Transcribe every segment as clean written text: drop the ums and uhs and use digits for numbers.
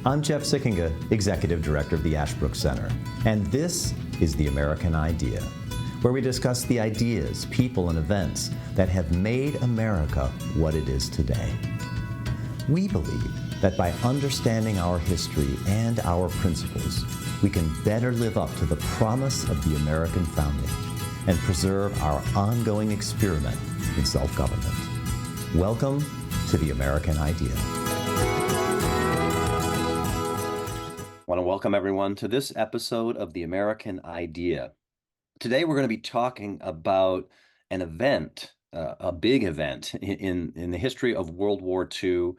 I'm Jeff Sikkenga, Executive Director of the Ashbrook Center, and this is The American Idea, where we discuss the ideas, people, and events that have made America what it is today. We believe that by understanding our history and our principles, we can better live up to the promise of the American founding and preserve our ongoing experiment in self-government. Welcome to The American Idea. I want to welcome everyone to this episode of The American Idea. Today we're going to be talking about an event, a big event in the history of World War II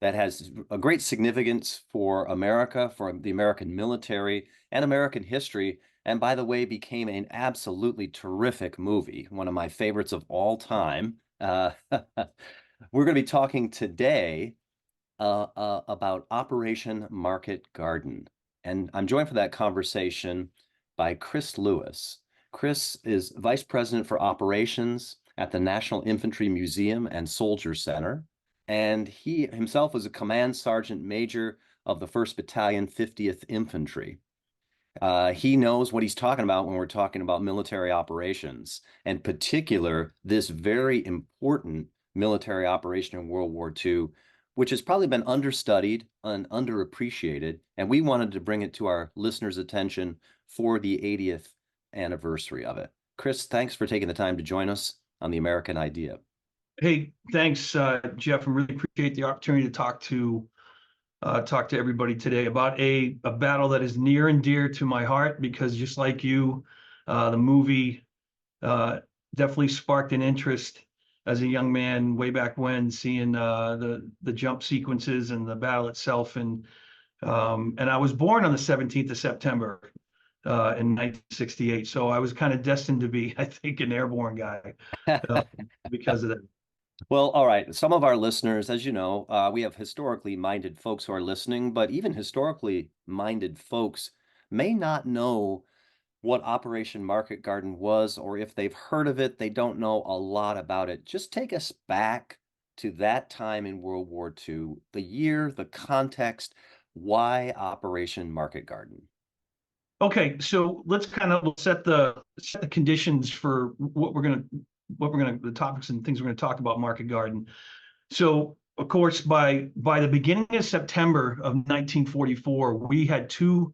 that has a great significance for America, for the American military, and American history, and by the way, became an absolutely terrific movie, one of my favorites of all time. We're going to be talking today about Operation Market Garden. And I'm joined for that conversation by Chris Lewis. Chris is Vice President for Operations at the National Infantry Museum and Soldier Center. And he himself was a Command Sergeant Major of the 1st Battalion, 50th Infantry. He knows what he's talking about when we're talking about military operations, and in particular, this very important military operation in World War II, which has probably been understudied and underappreciated, and we wanted to bring it to our listeners' attention for the 80th anniversary of it. Chris, thanks for taking the time to join us on The American Idea. Hey, thanks, Jeff. I really appreciate the opportunity to talk to everybody today about a battle that is near and dear to my heart, because just like you, the movie definitely sparked an interest as a young man way back when, seeing the jump sequences and the battle itself. And I was born on the 17th of September in 1968, so I was kind of destined to be, I think, an airborne guy because of that. Well, all right. Some of our listeners, as you know, we have historically minded folks who are listening, but even historically minded folks may not know what Operation Market Garden was, or if they've heard of it, they don't know a lot about it. Just take us back to that time in World War II, the year, the context, why Operation Market Garden? Okay, so let's kind of set the conditions for the topics and things we're going to talk about Market Garden. So, of course, by the beginning of September of 1944, we had two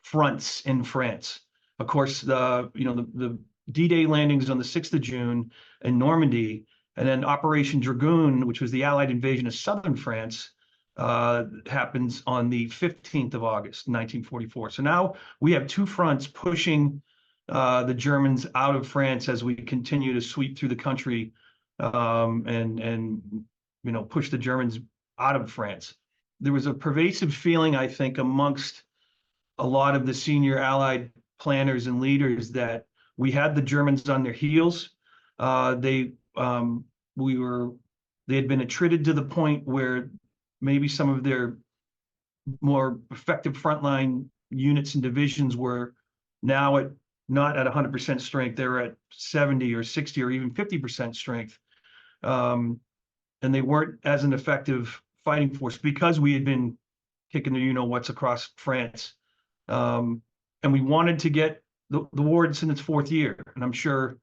fronts in France. Of course, the D-Day landings on the 6th of June in Normandy, and then Operation Dragoon, which was the Allied invasion of southern France, happens on the 15th of August, 1944. So now we have two fronts pushing the Germans out of France as we continue to sweep through the country and push the Germans out of France. There was a pervasive feeling, I think, amongst a lot of the senior Allied planners and leaders that we had the Germans on their heels. They had been attrited to the point where maybe some of their more effective frontline units and divisions were now not at 100% strength. They're at 70 or 60 or even 50% strength. And they weren't as an effective fighting force because we had been kicking the what's across France. And we wanted to get the war in its fourth year. And I'm sure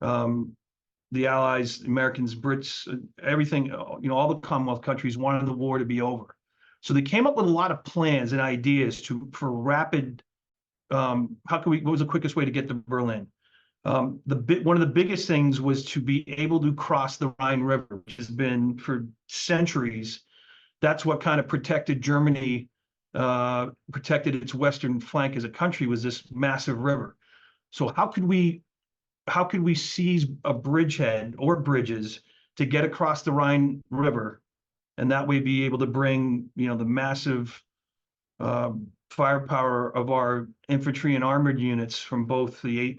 the Allies, Americans, Brits, everything, all the Commonwealth countries wanted the war to be over. So they came up with a lot of plans and ideas for rapid, what was the quickest way to get to Berlin? One of the biggest things was to be able to cross the Rhine River, which has been for centuries. That's what kind of protected Germany, protected its western flank as a country, was this massive river. So how could we seize a bridgehead or bridges to get across the Rhine River, and that way be able to bring the massive firepower of our infantry and armored units from both the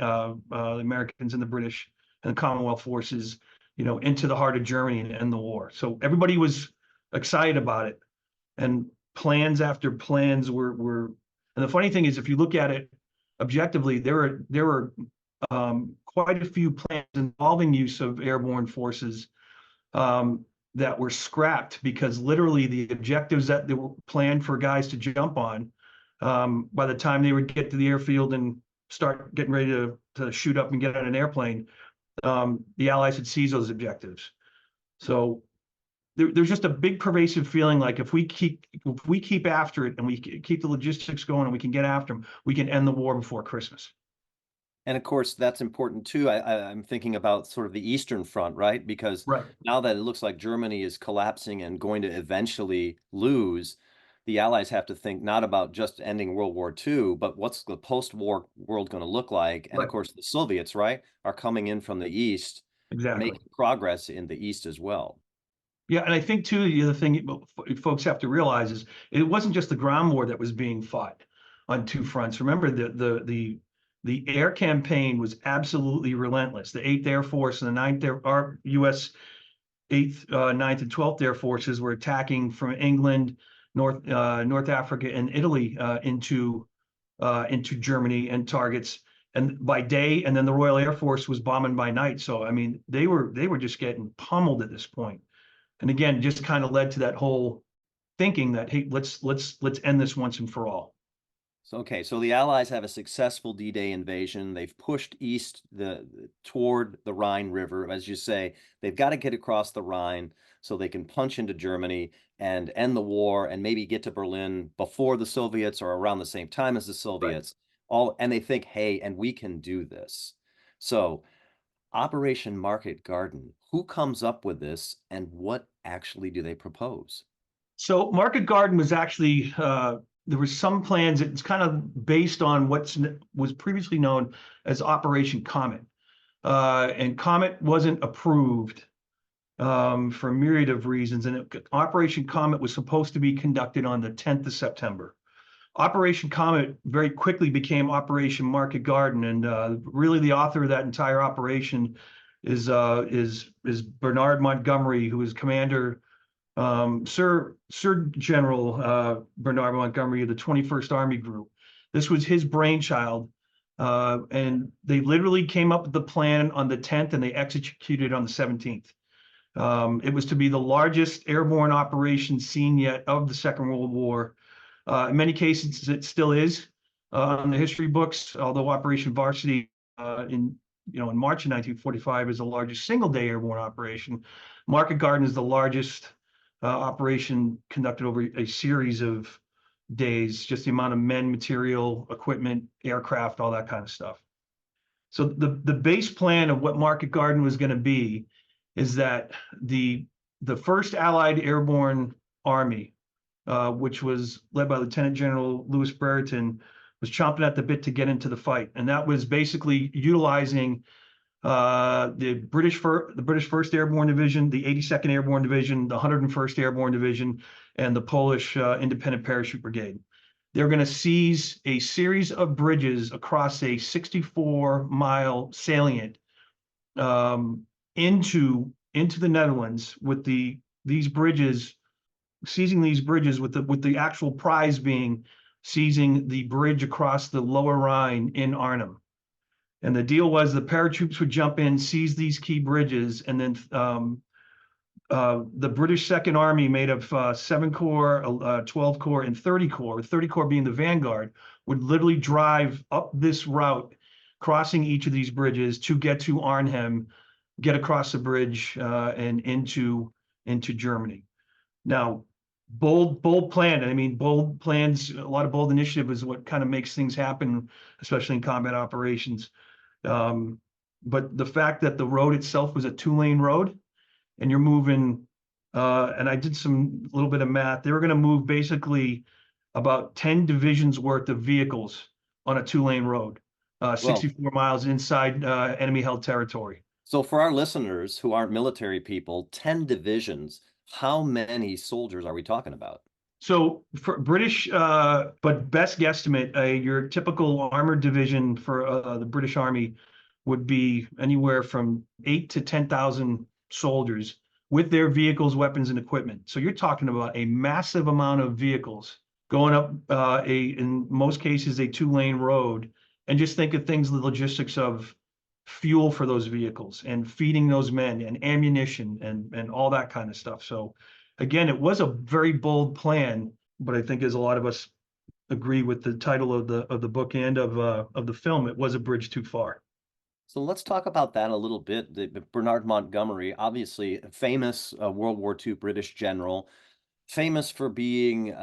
Americans and the British and the Commonwealth forces, into the heart of Germany and end the war. So everybody was excited about it, and plans after plans were. And the funny thing is, if you look at it objectively, there were quite a few plans involving use of airborne forces. that were scrapped because literally the objectives that they were planned for guys to jump on, by the time they would get to the airfield and start getting ready to shoot up and get on an airplane, the Allies had seized those objectives. So there's just a big pervasive feeling like if we keep after it and we keep the logistics going and we can get after them, we can end the war before Christmas. And of course, that's important too. I'm thinking about sort of the Eastern Front, right? Because Right. now that it looks like Germany is collapsing and going to eventually lose, the Allies have to think not about just ending World War II, but what's the post-war world going to look like? And of Right. course, the Soviets, right, are coming in from the East, Exactly. making progress in the East as well. Yeah, and I think too, the other thing folks have to realize is it wasn't just the ground war that was being fought on two fronts. Remember, the air campaign was absolutely relentless. The 8th Air Force and the 9th our U.S. 8th, 9th, and 12th Air Forces were attacking from England, North Africa, and Italy into Germany and targets, and by day, and then the Royal Air Force was bombing by night. So I mean, they were just getting pummeled at this point. And again, just kind of led to that whole thinking that, hey, let's end this once and for all. So, okay, so the Allies have a successful D-Day invasion. They've pushed east toward the Rhine River. As you say, they've got to get across the Rhine so they can punch into Germany and end the war and maybe get to Berlin before the Soviets or around the same time as the Right. Soviets. And they think, hey, and we can do this. So Operation Market Garden, who comes up with this and what actually do they propose? So Market Garden was actually there was some plans. It's kind of based on what was previously known as Operation Comet, and Comet wasn't approved for a myriad of reasons. And Operation Comet was supposed to be conducted on the 10th of September. Operation Comet very quickly became Operation Market Garden, and really the author of that entire operation is Bernard Montgomery, who is commander, Sir General Bernard Montgomery of the 21st Army Group. This was his brainchild, and they literally came up with the plan on the 10th and they executed on the 17th. It was to be the largest airborne operation seen yet of the Second World War. In many cases, it still is in the history books, although Operation Varsity in March of 1945 is the largest single-day airborne operation. Market Garden is the largest operation conducted over a series of days, just the amount of men, material, equipment, aircraft, all that kind of stuff. So the base plan of what Market Garden was going to be is that the first Allied Airborne Army, which was led by Lieutenant General Louis Brereton, was chomping at the bit to get into the fight, and that was basically utilizing the British First Airborne Division, the 82nd Airborne Division, the 101st Airborne Division, and the Polish Independent Parachute Brigade. They're going to seize a series of bridges across a 64-mile salient into the Netherlands, with these bridges, seizing these bridges with the actual prize being seizing the bridge across the Lower Rhine in Arnhem. And the deal was the paratroops would jump in, seize these key bridges, and then the British Second Army, made of 7 Corps, 12 Corps, and 30 Corps, with 30 Corps being the vanguard, would literally drive up this route, crossing each of these bridges to get to Arnhem, get across the bridge, and into Germany. Now, bold plan. I mean, bold plans, a lot of bold initiative is what kind of makes things happen, especially in combat operations. But the fact that the road itself was a 2-lane road, and you're moving, and I did some little bit of math, they were going to move basically about 10 divisions worth of vehicles on a 2-lane road, 64 miles inside enemy held territory. So for our listeners who aren't military people, 10 divisions, how many soldiers are we talking about? So for British, but best guesstimate, your typical armored division for the British Army would be anywhere from 8 to 10,000 soldiers with their vehicles, weapons, and equipment. So you're talking about a massive amount of vehicles going up in most cases, a 2-lane road. And just think of things, the logistics of fuel for those vehicles and feeding those men and ammunition and all that kind of stuff. So again, it was a very bold plan, but I think as a lot of us agree with the title of the book and of the film, it was a bridge too far. So let's talk about that a little bit. Bernard Montgomery, obviously a famous World War II British general, famous for being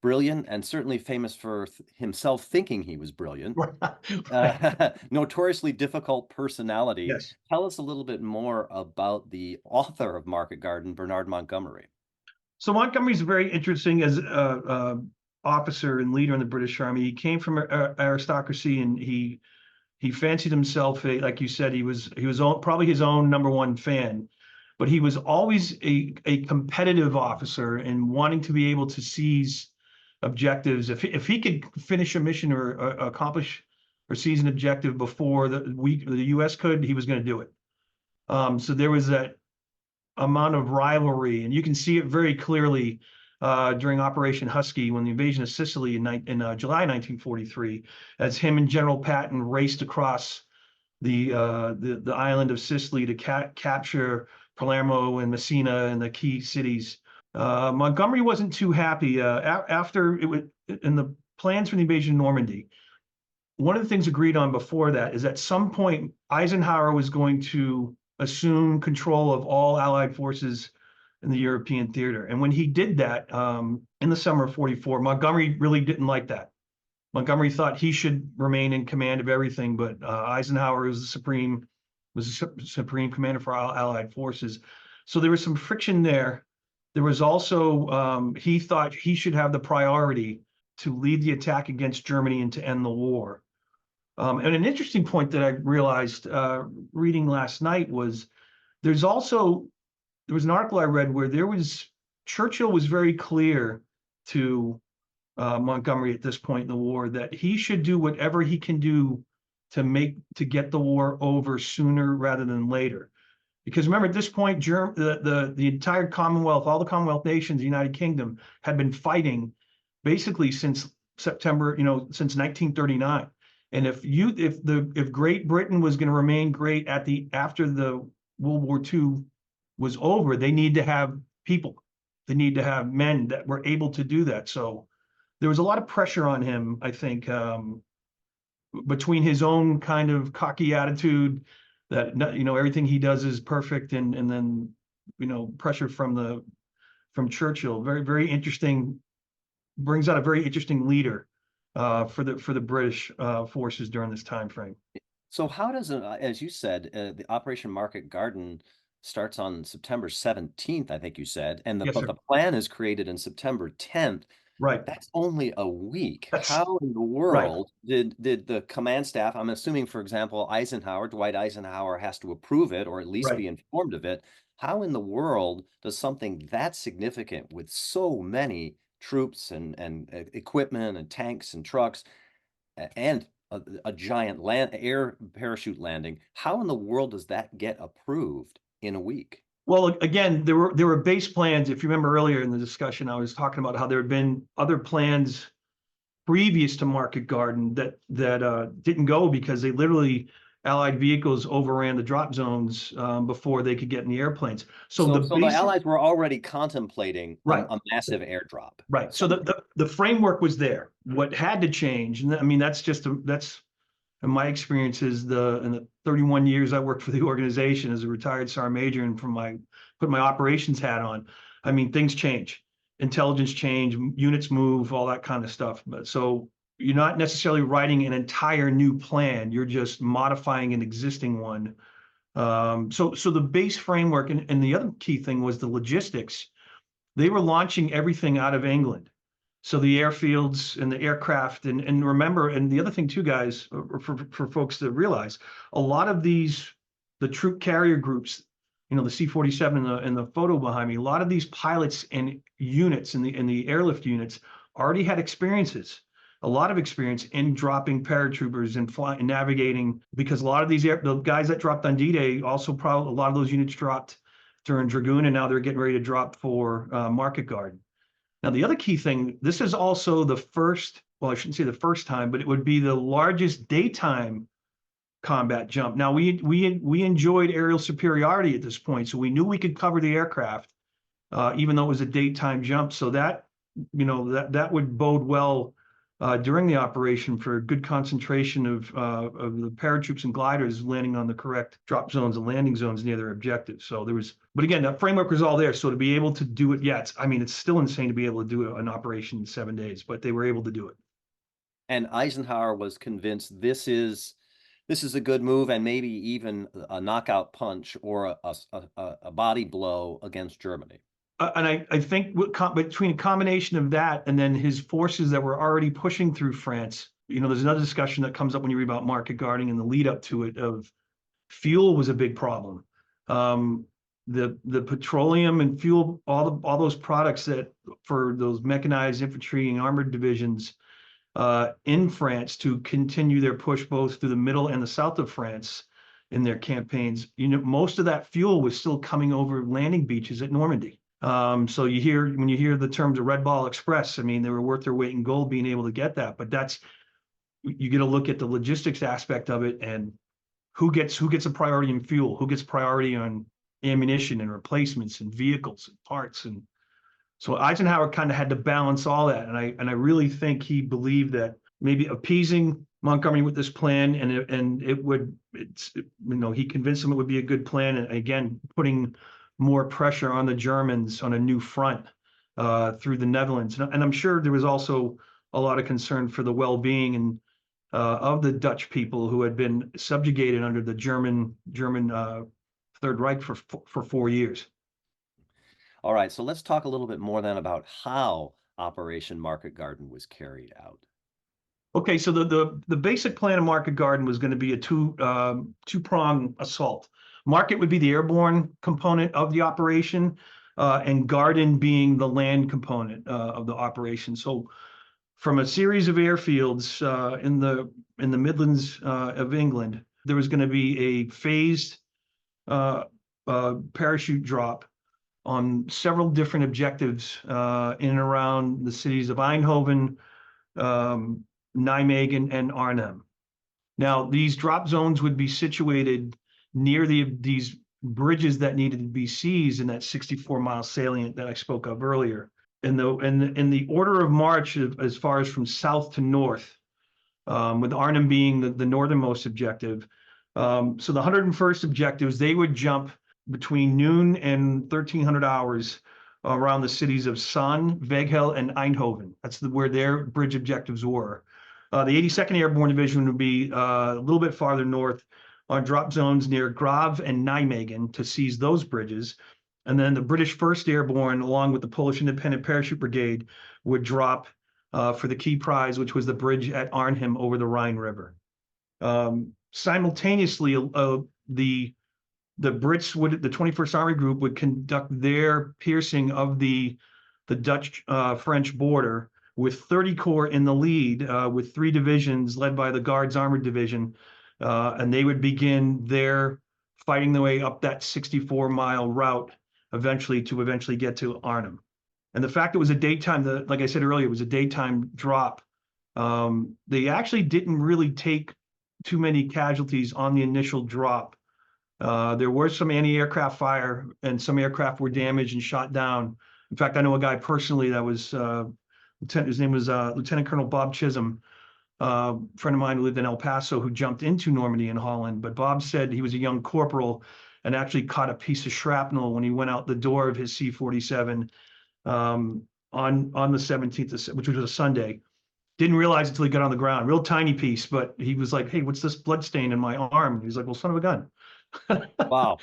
brilliant, and certainly famous for himself thinking he was brilliant. Right. Notoriously difficult personality. Yes. Tell us a little bit more about the author of Market Garden, Bernard Montgomery. So Montgomery's very interesting as a officer and leader in the British Army. He came from aristocracy, and he fancied himself like you said, he was probably his own number one fan, but he was always a competitive officer and wanting to be able to seize objectives. If he could finish a mission or accomplish or seize an objective before the U.S. could, he was going to do it. So there was that amount of rivalry, and you can see it very clearly during Operation Husky when the invasion of Sicily in July 1943, as him and General Patton raced across the island of Sicily to capture Palermo and Messina and the key cities. Montgomery wasn't too happy after it was in the plans for the invasion of Normandy. One of the things agreed on before that is at some point Eisenhower was going to assume control of all Allied forces in the European theater. And when he did that in the summer of 44, Montgomery really didn't like that. Montgomery thought he should remain in command of everything, but Eisenhower was the supreme commander for all Allied forces. So there was some friction there. There was also, he thought he should have the priority to lead the attack against Germany and to end the war. And an interesting point that I realized reading last night was there was an article I read where Churchill was very clear to Montgomery at this point in the war that he should do whatever he can do to get the war over sooner rather than later. Because remember, at this point, the entire Commonwealth, all the Commonwealth nations, the United Kingdom, had been fighting basically since September, since 1939. And if Great Britain was going to remain great after the World War II was over, they need to have people. They need to have men that were able to do that. So there was a lot of pressure on him, I think, between his own kind of cocky attitude that everything he does is perfect, and then pressure from Churchill. Very, very interesting. Brings out a very interesting leader for the British forces during this time frame. So how does as you said, the Operation Market Garden starts on September 17th, I think you said, and Yes, but sir. the plan is created in September 10th. Right. That's only a week. That's How in the right. world did the command staff, I'm assuming, for example, Dwight Eisenhower has to approve it or at least Right. be informed of it. How in the world does something that significant with so many troops and equipment and tanks and trucks and a giant air parachute landing, how in the world does that get approved in a week? Well, again, there were base plans. If you remember earlier in the discussion, I was talking about how there had been other plans previous to Market Garden that didn't go because they literally Allied vehicles overran the drop zones before they could get in the airplanes. So So, the so the basic Allies were already contemplating right, a massive airdrop right. So somewhere. the framework was there. What had to change, and I mean that's in my experience is in the 31 years I worked for the organization as a retired sergeant major and put my operations hat on, I mean, things change, intelligence change, units move, all that kind of stuff. But so you're not necessarily writing an entire new plan, you're just modifying an existing one. So the base framework and the other key thing was the logistics. They were launching everything out of England. So the airfields and the aircraft, and remember, and the other thing too, guys, for folks to realize, a lot of the troop carrier groups, the C-47 and the photo behind me, a lot of these pilots and units in the airlift units already had a lot of experience in dropping paratroopers and flying and navigating, because a lot of the guys that dropped on D-Day also probably a lot of those units dropped during Dragoon, and now they're getting ready to drop for Market Garden. Now, the other key thing, this is also the first, well, I shouldn't say the first time, but it would be the largest daytime combat jump. Now we enjoyed aerial superiority at this point, so we knew we could cover the aircraft, even though it was a daytime jump. So that, that would bode well during the operation for a good concentration of the paratroops and gliders landing on the correct drop zones and landing zones near their objectives. So there was, but again, that framework was all there. So to be able to do it, I mean, it's still insane to be able to do an operation in 7 days, but they were able to do it. And Eisenhower was convinced this is a good move and maybe even a knockout punch or a body blow against Germany. And I think between a combination of that and then his forces that were already pushing through France, there's another discussion that comes up when you read about market guarding and the lead up to it of fuel was a big problem. The petroleum and fuel, all those products that for those mechanized infantry and armored divisions in France to continue their push both through the middle and the south of France in their campaigns, most of that fuel was still coming over landing beaches at Normandy. So when you hear the terms of Red Ball Express, I mean, they were worth their weight in gold being able to get that. But you get to look at the logistics aspect of it and who gets a priority in fuel, who gets priority on ammunition and replacements and vehicles and parts. And so Eisenhower kind of had to balance all that. And I really think he believed that maybe appeasing Montgomery with this plan and he convinced him it would be a good plan. And again, putting more pressure on the Germans on a new front through the Netherlands. And I'm sure there was also a lot of concern for the well-being and of the Dutch people who had been subjugated under the German Third Reich for 4 years. All right, so let's talk a little bit more then about how Operation Market Garden was carried out. Okay, so the basic plan of Market Garden was going to be a two-prong assault. Market would be the airborne component of the operation, and Garden being the land component of the operation. So from a series of airfields in the Midlands of England, there was going to be a phased parachute drop on several different objectives in and around the cities of Eindhoven, Nijmegen, and Arnhem. Now, these drop zones would be situated near these bridges that needed to be seized in that 64-mile salient that I spoke of earlier. In the order of march as far as from south to north, with Arnhem being the northernmost objective. So the 101st objectives, they would jump between noon and 1300 hours around the cities of Son, Veghel, and Eindhoven. That's where their bridge objectives were. The 82nd Airborne Division would be a little bit farther north on drop zones near Grave and Nijmegen to seize those bridges. And then the British 1st Airborne, along with the Polish Independent Parachute Brigade, would drop for the key prize, which was the bridge at Arnhem over the Rhine River. Simultaneously, the Brits the 21st Army Group would conduct their piercing of the Dutch-French border with 30 Corps in the lead, with 3 divisions led by the Guards Armored Division, and they would begin their fighting their way up that 64-mile route eventually get to Arnhem. And the fact it was a daytime, like I said earlier, it was a daytime drop. They actually didn't really take too many casualties on the initial drop. There was some anti-aircraft fire and some aircraft were damaged and shot down. In fact, I know a guy personally that was, his name was Lieutenant Colonel Bob Chisholm, a friend of mine who lived in El Paso, who jumped into Normandy in Holland. But Bob said he was a young corporal and actually caught a piece of shrapnel when he went out the door of his C-47 on the 17th, which was a Sunday. Didn't realize it until he got on the ground. Real tiny piece, but he was like, "Hey, what's this blood stain in my arm?" And he's like, "Well, son of a gun." Wow.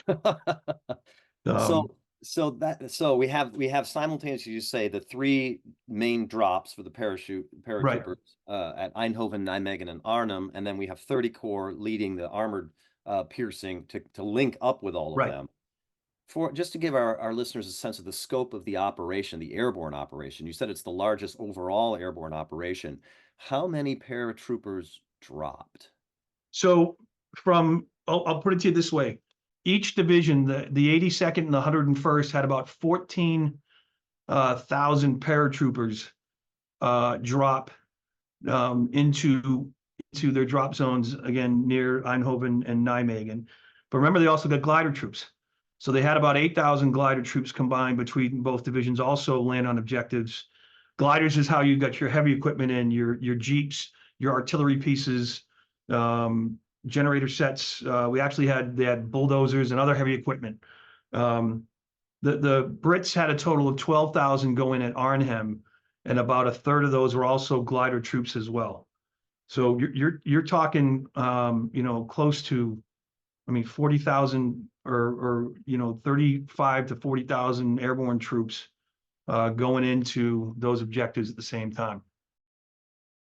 So we have simultaneously, you say, the 3 main drops for the paratroopers Right. At Eindhoven, Nijmegen, and Arnhem, and then we have 30 Corps leading the armored piercing to link up with all of Right. them. Just to give our listeners a sense of the scope of the operation, the airborne operation, you said it's the largest overall airborne operation. How many paratroopers dropped? So I'll put it to you this way. Each division, the 82nd and the 101st, had about 14,000 paratroopers drop into into their drop zones, again, near Eindhoven and Nijmegen. But remember, they also got glider troops. So they had about 8,000 glider troops combined between both divisions also land on objectives. Gliders is how you got your heavy equipment in, your Jeeps, your artillery pieces, generator sets. They had bulldozers and other heavy equipment. The Brits had a total of 12,000 go in at Arnhem, and about a third of those were also glider troops as well. So you're talking close to, 40,000 or 35 to 40,000 airborne troops going into those objectives at the same time.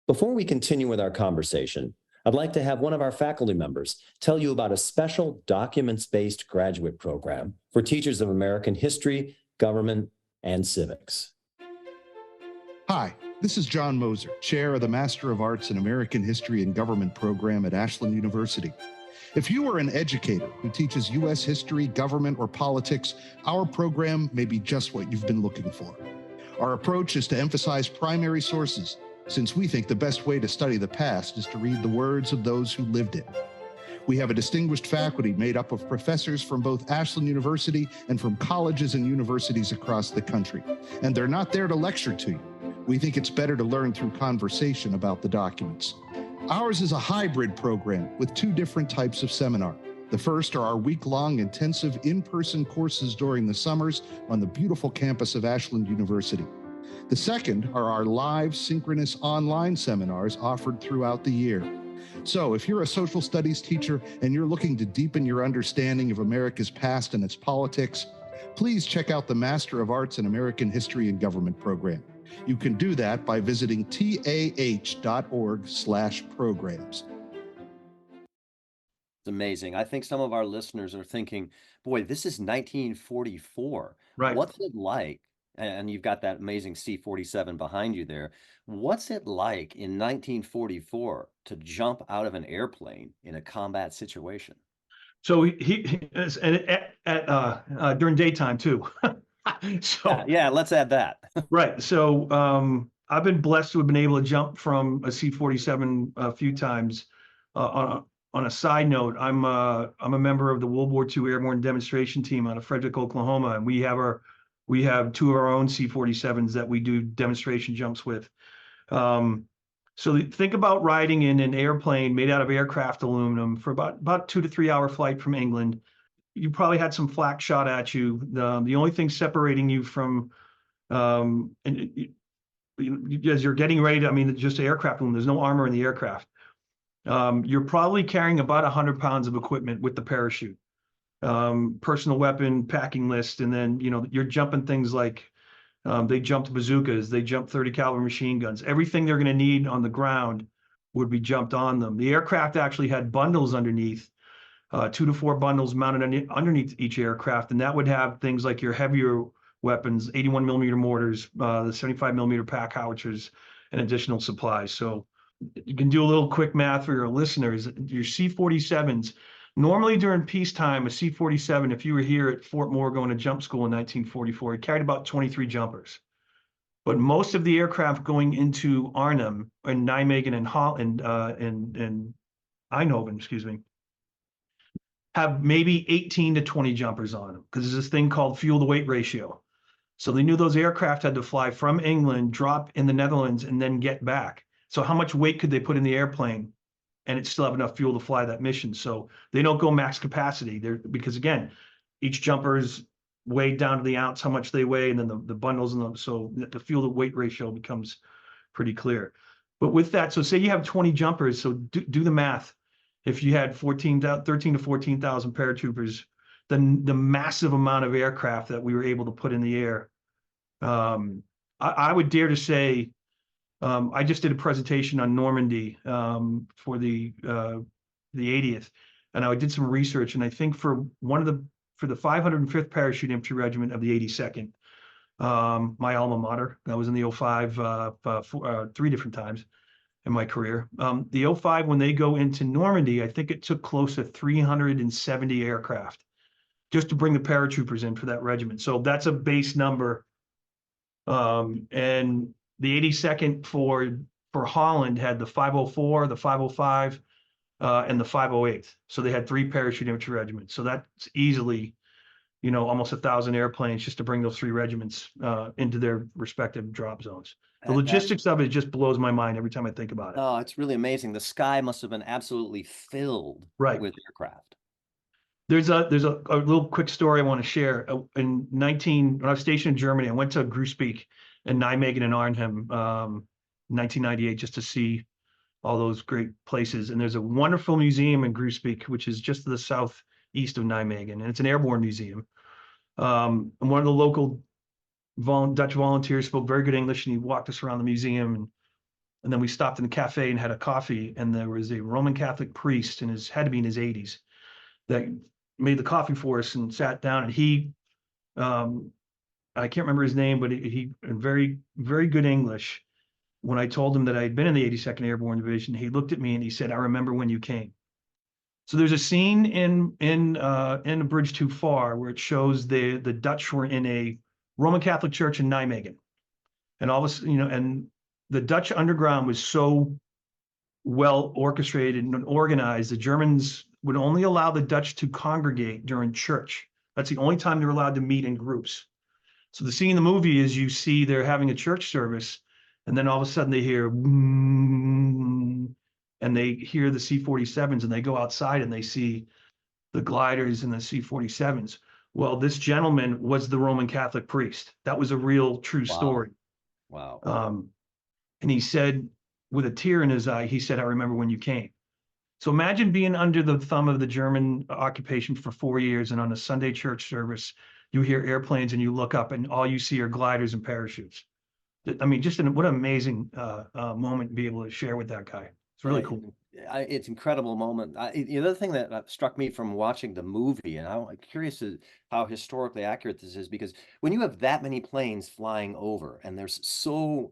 Before we continue with our conversation, I'd like to have one of our faculty members tell you about a special documents-based graduate program for teachers of American history, government, and civics. Hi, this is John Moser, chair of the Master of Arts in American History and Government program at Ashland University. If you are an educator who teaches U.S. history, government, or politics, our program may be just what you've been looking for. Our approach is to emphasize primary sources, since we think the best way to study the past is to read the words of those who lived it. We have a distinguished faculty made up of professors from both Ashland University and from colleges and universities across the country. And they're not there to lecture to you. We think it's better to learn through conversation about the documents. Ours is a hybrid program with two different types of seminar. The first are our week-long intensive in-person courses during the summers on the beautiful campus of Ashland University. The second are our live synchronous online seminars offered throughout the year. So if you're a social studies teacher and you're looking to deepen your understanding of America's past and its politics, please check out the Master of Arts in American History and Government program. You can do that by visiting tah.org/programs. It's amazing. I think some of our listeners are thinking, boy, this is 1944. Right. What's it like? And you've got that amazing C-47 behind you there. What's it like in 1944 to jump out of an airplane in a combat situation? So he during daytime too. So yeah, let's add that. right. So I've been blessed to have been able to jump from a C-47 a few times. On a side note, I'm a member of the World War II Airborne demonstration team out of Frederick, Oklahoma, and we have two of our own C-47s that we do demonstration jumps with. So think about riding in an airplane made out of aircraft aluminum for about 2 to 3 hour flight from England. You probably had some flak shot at you. The only thing separating you from, as you're getting ready to, just aircraft aluminum, there's no armor in the aircraft. You're probably carrying about 100 pounds of equipment with the parachute. Personal weapon, packing list, and then you're jumping things like they jumped bazookas, they jumped 30 caliber machine guns. Everything they're going to need on the ground would be jumped on them. The aircraft actually had bundles underneath, 2 to 4 bundles mounted underneath each aircraft, and that would have things like your heavier weapons, 81 millimeter mortars, the 75 millimeter pack howitzers, and additional supplies. So you can do a little quick math for your listeners. Your C-47s. Normally during peacetime, a C-47, if you were here at Fort Moore going to jump school in 1944, it carried about 23 jumpers. But most of the aircraft going into Arnhem and Nijmegen and Eindhoven, have maybe 18 to 20 jumpers on them, because there's this thing called fuel to weight ratio. So they knew those aircraft had to fly from England, drop in the Netherlands, and then get back. So how much weight could they put in the airplane and it still have enough fuel to fly that mission? So they don't go max capacity there, because again, each jumper is weighed down to the ounce, how much they weigh, and then the bundles, and so the fuel to weight ratio becomes pretty clear. But with that, so say you have 20 jumpers, so do the math. If you had 13 to 14,000 paratroopers, then the massive amount of aircraft that we were able to put in the air, I would dare to say, I just did a presentation on Normandy for the 80th, and I did some research, and I think for the 505th Parachute Infantry Regiment of the 82nd, my alma mater, I was in the 05 3 different times in my career. The 05, when they go into Normandy, I think it took close to 370 aircraft just to bring the paratroopers in for that regiment. So that's a base number. And the 82nd for for Holland had the 504, the 505, and the 508th. So they had 3 parachute infantry regiments. So that's easily, almost 1,000 airplanes just to bring those 3 regiments into their respective drop zones. The logistics of it just blows my mind every time I think about it. Oh, it's really amazing. The sky must have been absolutely filled with aircraft. There's a little quick story I want to share. When I was stationed in Germany, I went to Groesbeek and Nijmegen and Arnhem, 1998, just to see all those great places. And there's a wonderful museum in Groesbeek, which is just to the southeast of Nijmegen, and it's an airborne museum. And one of the local Dutch volunteers spoke very good English, and he walked us around the museum, and then we stopped in the cafe and had a coffee, and there was a Roman Catholic priest, and had to be in his 80s, that made the coffee for us and sat down, and he, I can't remember his name, but he in very, very good English, when I told him that I had been in the 82nd Airborne Division, he looked at me and he said, "I remember when you came." So there's a scene in A Bridge Too Far where it shows the Dutch were in a Roman Catholic church in Nijmegen, and all of a sudden, and the Dutch underground was so well orchestrated and organized. The Germans would only allow the Dutch to congregate during church. That's the only time they're allowed to meet in groups. So the scene in the movie is you see they're having a church service, and then all of a sudden they hear, and they hear the C-47s, and they go outside and they see the gliders and the C-47s. Well, this gentleman was the Roman Catholic priest. That was a real true story. Wow. And he said, with a tear in his eye, he said, "I remember when you came." So imagine being under the thumb of the German occupation for 4 years, and on a Sunday church service, you hear airplanes and you look up and all you see are gliders and parachutes. I mean, what an amazing moment to be able to share with that guy. It's really cool. It's an incredible moment. The other thing that struck me from watching the movie, and I'm curious how historically accurate this is, because when you have that many planes flying over and there's so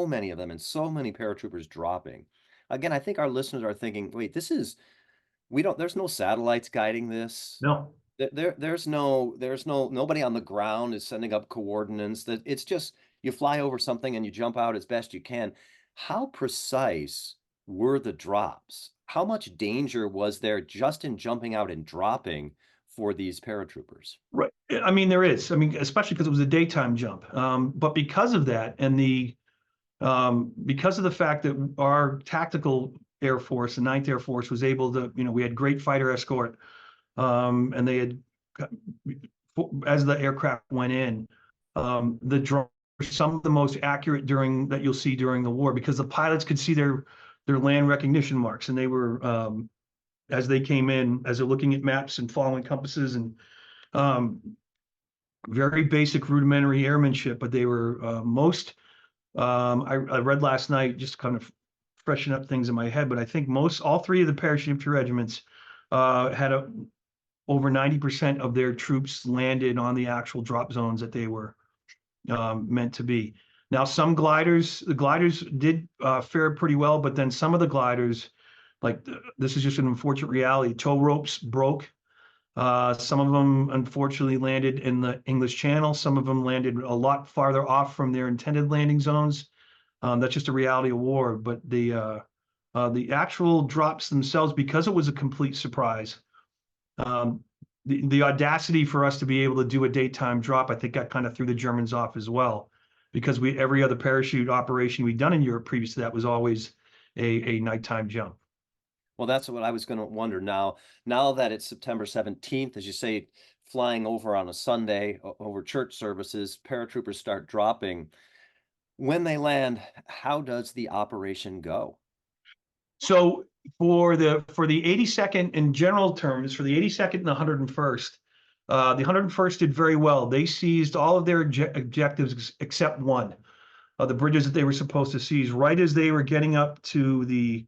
many of them and so many paratroopers dropping, again, I think our listeners are thinking, wait, there's no satellites guiding this. No. There's nobody on the ground is sending up coordinates. That it's just you fly over something and you jump out as best you can. How precise were the drops? How much danger was there just in jumping out and dropping for these paratroopers? Right. I mean, there is. I mean, especially because it was a daytime jump. But because of that, and because of the fact that our tactical Air Force, the 9th Air Force, was able to, we had great fighter escort, and they had, as the aircraft went in, the drones were some of the most accurate that you'll see during the war, because the pilots could see their land recognition marks, and they were, as they came in, as they're looking at maps and following compasses, and very basic rudimentary airmanship, but they were I read last night, just to kind of freshen up things in my head, but I think all 3 of the parachute infantry regiments had over 90% of their troops landed on the actual drop zones that they were meant to be. Now, the gliders did fare pretty well, but then some of the gliders, this is just an unfortunate reality, tow ropes broke. Some of them unfortunately landed in the English Channel. Some of them landed a lot farther off from their intended landing zones. That's just a reality of war. But the actual drops themselves, because it was a complete surprise, the audacity for us to be able to do a daytime drop, I think, got kind of threw the Germans off as well, because every other parachute operation we'd done in Europe previous to that was always a nighttime jump. Well, that's what I was going to wonder now that it's September 17th, as you say, flying over on a Sunday over church services, paratroopers start dropping. When they land, how does the operation go? So for the 82nd, in general terms, for the 82nd and the 101st, the 101st did very well. They seized all of their objectives except one, the bridges that they were supposed to seize. Right as they were getting up to the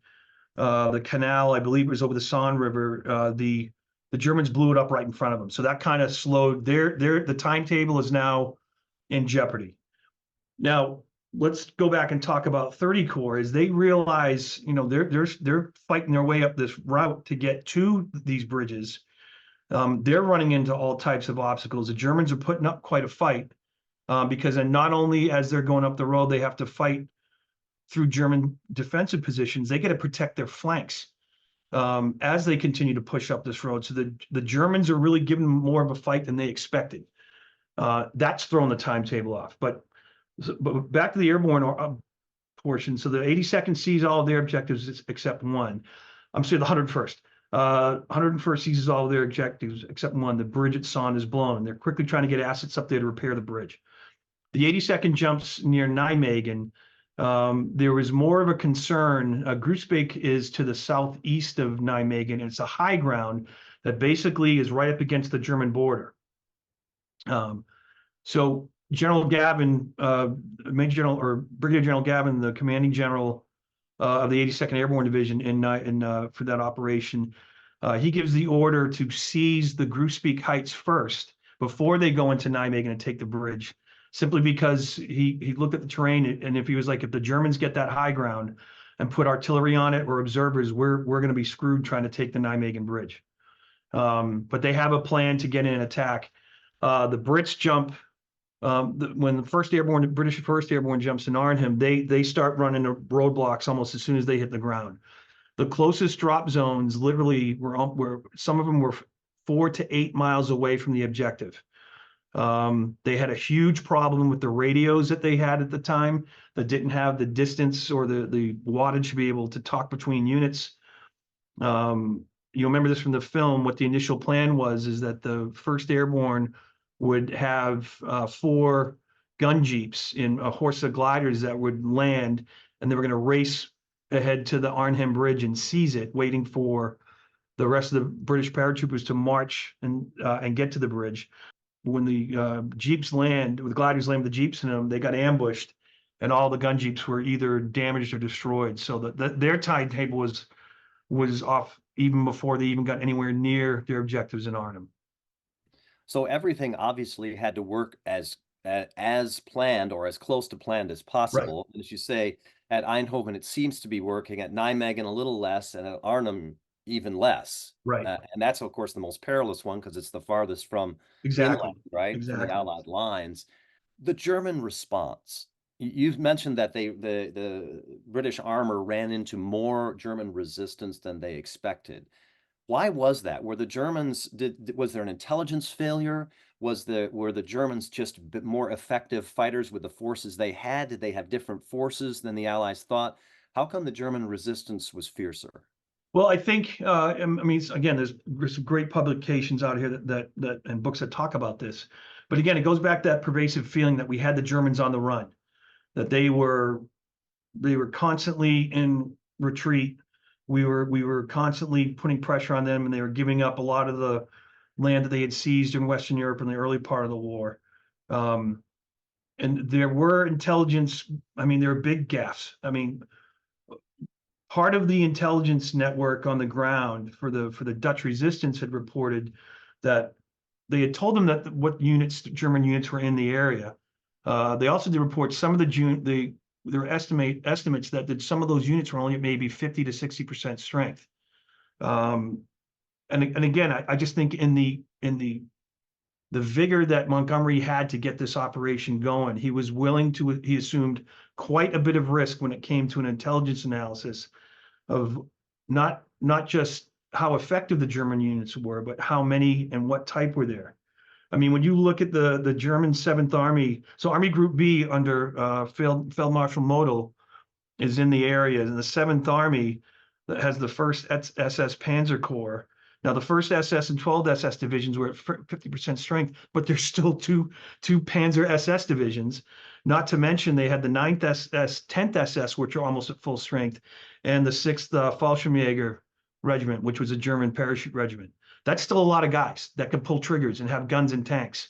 canal, I believe it was over the Rhine River, the Germans blew it up right in front of them. So that kind of slowed the timetable is now in jeopardy. Now, let's go back and talk about 30 Corps. As they realize, they're fighting their way up this route to get to these bridges. They're running into all types of obstacles. The Germans are putting up quite a fight, because not only as they're going up the road, they have to fight through German defensive positions, they got to protect their flanks as they continue to push up this road. So the Germans are really giving more of a fight than they expected. That's thrown the timetable off. But back to the airborne portion. So the 82nd sees all of their objectives except one. I'm sorry, the 101st. 101st seizes all of their objectives except one. The bridge at Sonne is blown. They're quickly trying to get assets up there to repair the bridge. The 82nd jumps near Nijmegen. There was more of a concern. Groesbeek is to the southeast of Nijmegen, and it's a high ground that basically is right up against the German border. So General Gavin, Major General or Brigadier General Gavin, the commanding general of the 82nd Airborne Division for that operation, he gives the order to seize the Groesbeek Heights first before they go into Nijmegen and take the bridge, simply because he looked at the terrain, and if he was like, if the Germans get that high ground and put artillery on it or observers, we're going to be screwed trying to take the Nijmegen bridge. But they have a plan to get in and attack. The Brits jump. When the British First Airborne jumps in Arnhem, they start running roadblocks almost as soon as they hit the ground. The closest drop zones literally were some of them were 4 to 8 miles away from the objective. They had a huge problem with the radios that they had at the time that didn't have the distance or the wattage to be able to talk between units. You remember this from the film. What the initial plan was is that the First Airborne would have 4 gun jeeps in a horse of gliders that would land, and they were going to race ahead to the Arnhem Bridge and seize it, waiting for the rest of the British paratroopers to march and get to the bridge. When the jeeps land, with gliders land with the jeeps in them, they got ambushed, and all the gun jeeps were either damaged or destroyed. So their timetable was off even before they even got anywhere near their objectives in Arnhem. So everything obviously had to work as planned or as close to planned as possible. Right. And as you say, at Eindhoven, it seems to be working. At Nijmegen, a little less, and at Arnhem, even less. Right. And that's, of course, the most perilous one because it's the farthest from inland, right? Exactly. From the Allied lines. The German response. You've mentioned that the British armor ran into more German resistance than they expected. Why was that? Were the Germans, was there an intelligence failure? Were the Germans just a bit more effective fighters with the forces they had? Did they have different forces than the Allies thought? How come the German resistance was fiercer? Well, I think, I mean, again, there's some great publications out here that and books that talk about this. But again, it goes back to that pervasive feeling that we had the Germans on the run, that they were constantly in retreat. We were constantly putting pressure on them, and they were giving up a lot of the land that they had seized in Western Europe in the early part of the war. And there were intelligence. I mean, there were big gaffes. I mean, part of the intelligence network on the ground for the Dutch resistance had reported that they had told them that what German units were in the area. They also did report some of there were estimates that some of those units were only at maybe 50 to 60% strength. And again, I just think in the vigor that Montgomery had to get this operation going, he assumed quite a bit of risk when it came to an intelligence analysis of not just how effective the German units were, but how many and what type were there. I mean, when you look at the German 7th Army, so Army Group B under Field Marshal Model is in the area, and the 7th Army that has the 1st SS Panzer Corps. Now, the 1st SS and 12th SS divisions were at 50% strength, but there's still two Panzer SS divisions. Not to mention they had the 9th SS, 10th SS, which are almost at full strength, and the 6th Fallschirmjäger Regiment, which was a German parachute regiment. That's still a lot of guys that can pull triggers and have guns and tanks.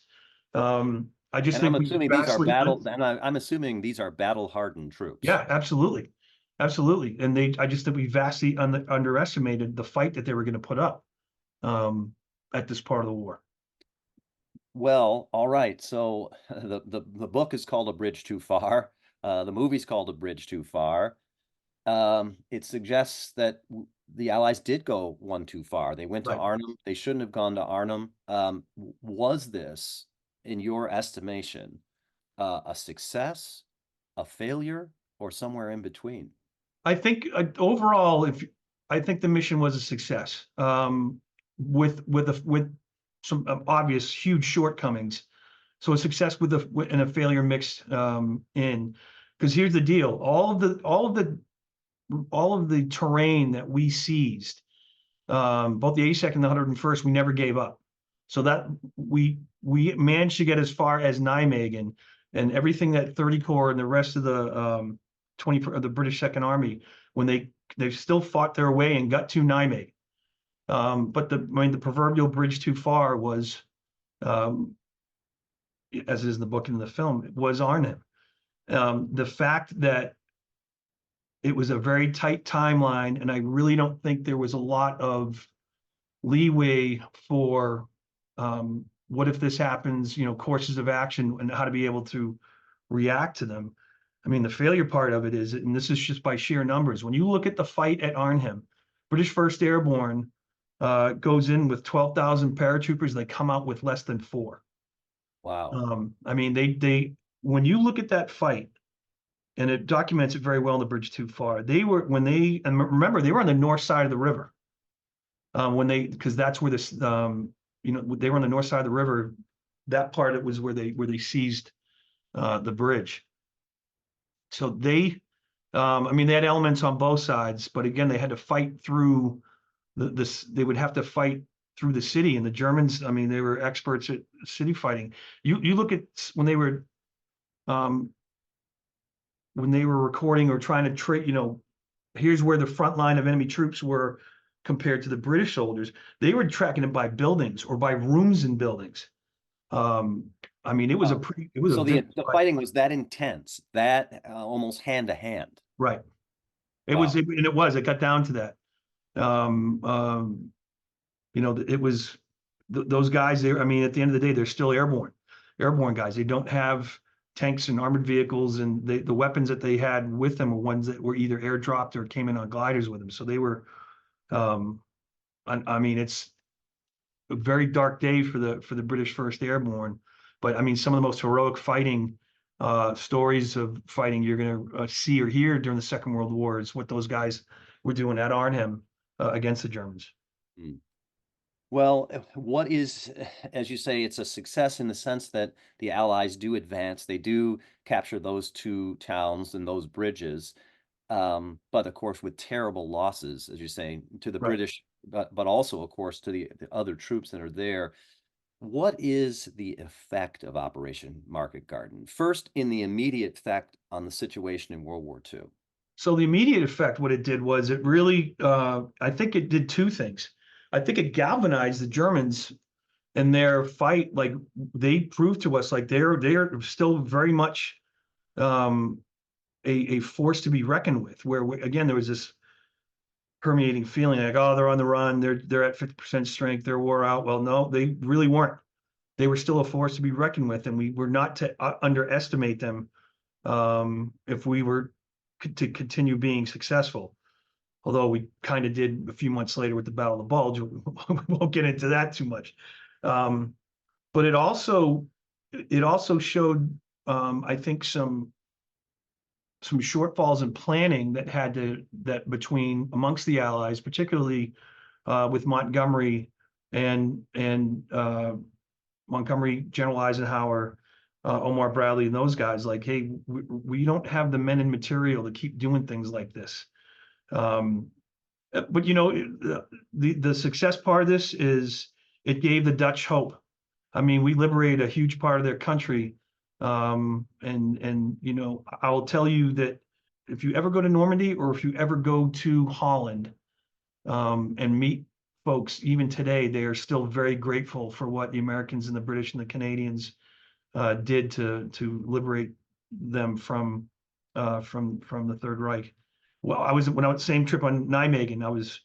I just think I'm assuming these are I'm assuming these are battle-hardened troops. Yeah, absolutely, absolutely. And I just think we vastly underestimated the fight that they were going to put up at this part of the war. Well, all right. So the book is called A Bridge Too Far. The movie's called A Bridge Too Far. It suggests that the Allies did go one too far. They went to Arnhem. They shouldn't have gone to Arnhem. Was this, in your estimation, a success, a failure, or somewhere in between? I think overall, I think the mission was a success, with some obvious huge shortcomings. So a success and a failure mixed in, because here's the deal: all of the terrain that we seized, both the 82nd and the 101st, we never gave up. So that we managed to get as far as Nijmegen, and everything that 30 Corps and the rest of the 20 of the British Second Army, when they still fought their way and got to Nijmegen. But the proverbial bridge too far was, as it is in the book and in the film, was Arnhem. The fact that it was a very tight timeline, and I really don't think there was a lot of leeway for what if this happens, courses of action and how to be able to react to them. I mean, the failure part of it is, and this is just by sheer numbers, when you look at the fight at Arnhem, British 1st Airborne goes in with 12,000 paratroopers, they come out with less than 4. Wow. I mean, they when you look at that fight, and it documents it very well in the Bridge Too Far, and remember, they were on the north side of the river. Because that's where this, they were on the north side of the river. That part, it was where they seized the bridge. So they had elements on both sides, but again, they had to fight through they would have to fight through the city, and the Germans, they were experts at city fighting. You look at when they were recording or trying to here's where the front line of enemy troops were compared to the British soldiers. They were tracking it by buildings or by rooms in buildings. It was the fighting was that intense, that almost hand to hand. Right. It Wow. it got down to that. It was those guys. At the end of the day, they're still airborne guys. They don't have tanks and armored vehicles, and the weapons that they had with them were ones that were either airdropped or came in on gliders with them. So they were, it's a very dark day for the British 1st Airborne. But some of the most heroic fighting stories of fighting you're going to see or hear during the Second World War is what those guys were doing at Arnhem against the Germans. Mm. Well, what is, as you say, it's a success in the sense that the Allies do advance. They do capture those 2 towns and those bridges. But of course, with terrible losses, as you say, to the Right. British, but also, of course, to the other troops that are there. What is the effect of Operation Market Garden? First, in the immediate effect on the situation in World War II. So the immediate effect, what it did was it really, I think it did 2 things. I think it galvanized the Germans in their fight. Like, they proved to us, like, they're still very much a force to be reckoned with. Where again, there was this permeating feeling like, oh, they're on the run, they're at 50% strength, they're wore out. Well, no, they really weren't. They were still a force to be reckoned with, and we were not to underestimate them if we were to continue being successful. Although we kind of did a few months later with the Battle of the Bulge. We won't get into that too much. But it also showed, I think, some shortfalls in planning that between amongst the Allies, particularly with Montgomery and Montgomery, General Eisenhower, Omar Bradley, and those guys. Like, hey, we don't have the men and material to keep doing things like this. But the success part of this is it gave the Dutch hope. We liberated a huge part of their country. And I will tell you that if you ever go to Normandy, or if you ever go to Holland, and meet folks, even today, they are still very grateful for what the Americans and the British and the Canadians did to liberate them from the Third Reich. Well, when I was same trip on Nijmegen, I was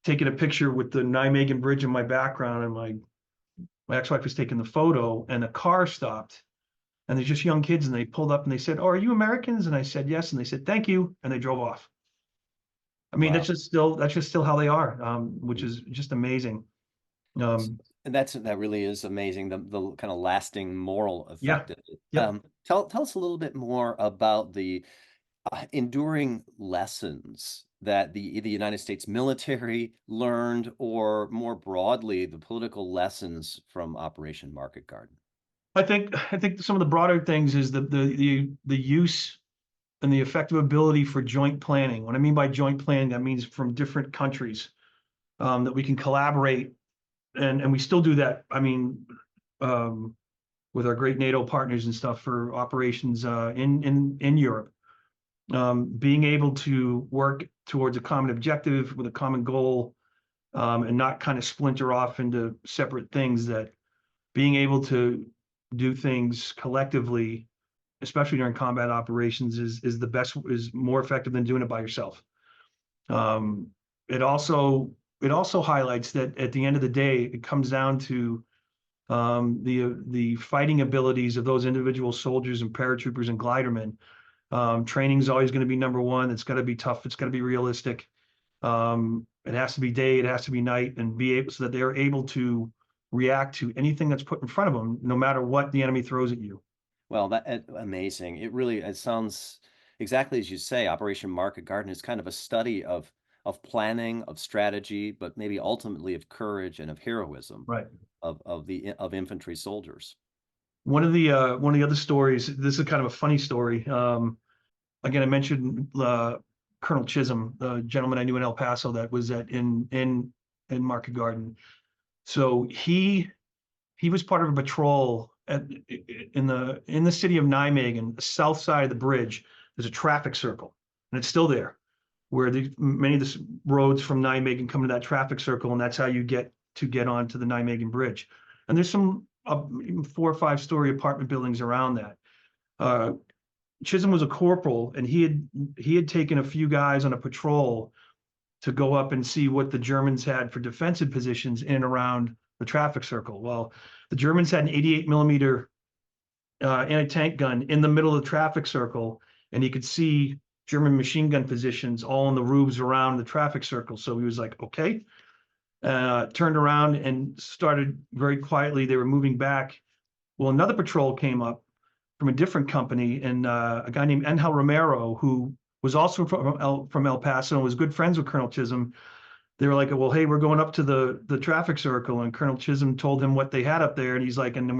taking a picture with the Nijmegen Bridge in my background, and my ex-wife was taking the photo, and a car stopped, and they're just young kids, and they pulled up and they said, "Oh, are you Americans?" And I said, "Yes." And they said, "Thank you," and they drove off. Wow. That's just still how they are, which is just amazing. And that really is amazing, the kind of lasting moral effect of it. Yeah. Tell us a little bit more about the enduring lessons that the United States military learned, or more broadly, the political lessons from Operation Market Garden? I think some of the broader things is the use and the effective ability for joint planning. What I mean by joint planning, that means from different countries, that we can collaborate, and we still do that. I mean, with our great NATO partners and stuff for operations in Europe. Being able to work towards a common objective with a common goal, and not kind of splinter off into separate things. That being able to do things collectively, especially during combat operations, is the best, is more effective than doing it by yourself. It also highlights that at the end of the day, it comes down to the fighting abilities of those individual soldiers and paratroopers and glidermen. Training is always going to be number one. It's got to be tough. It's got to be realistic. It has to be day, it has to be night, and be able, so that they're able to react to anything that's put in front of them, no matter what the enemy throws at you. Well, that amazing. It sounds exactly as you say. Operation Market Garden is kind of a study of planning, of strategy, but maybe ultimately of courage and of heroism, Right. of infantry soldiers. One of the other stories, this is kind of a funny story. Again, I mentioned Colonel Chisholm, the gentleman I knew in El Paso that was in Market Garden. So he was part of a patrol in the city of Nijmegen, the south side of the bridge. There's a traffic circle, and it's still there, where many of the roads from Nijmegen come to that traffic circle, and that's how you get onto the Nijmegen Bridge. And there's some 4 or 5 story apartment buildings around that. Chisholm was a corporal, and he had taken a few guys on a patrol to go up and see what the Germans had for defensive positions in and around the traffic circle. Well, the Germans had an 88 millimeter anti-tank gun in the middle of the traffic circle, and he could see German machine gun positions all in the roofs around the traffic circle. So he was like, okay. Turned around and started very quietly. They were moving back. Well, another patrol came up from a different company, and a guy named Angel Romero, who was also from El Paso and was good friends with Colonel Chisholm. They were like, well, hey, we're going up to the traffic circle. And Colonel Chisholm told him what they had up there. And he's like, and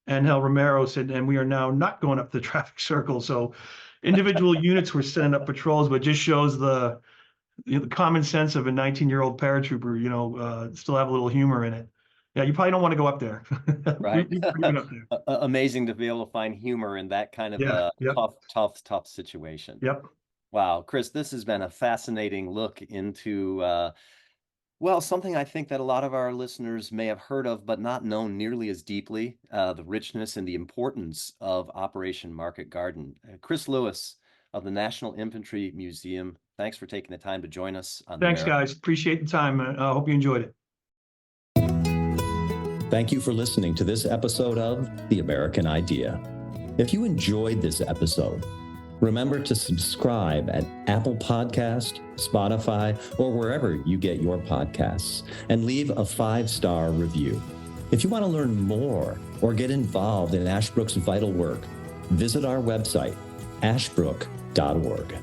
Angel Romero said, and we are now not going up the traffic circle. So individual units were setting up patrols, but just shows the common sense of a 19-year-old paratrooper, still have a little humor in it. Yeah, you probably don't want to go up there. Right. Up there. Amazing to be able to find humor in that kind of tough situation. Yep. Wow, Chris, this has been a fascinating look into, well, something I think that a lot of our listeners may have heard of, but not known nearly as deeply, the richness and the importance of Operation Market Garden. Chris Lewis of the National Infantry Museum, thanks for taking the time to join us on Thanks, guys. Appreciate the time. I hope you enjoyed it. Thank you for listening to this episode of The American Idea. If you enjoyed this episode, remember to subscribe at Apple Podcast, Spotify, or wherever you get your podcasts, and leave a 5-star review. If you want to learn more or get involved in Ashbrook's vital work, visit our website, ashbrook.org.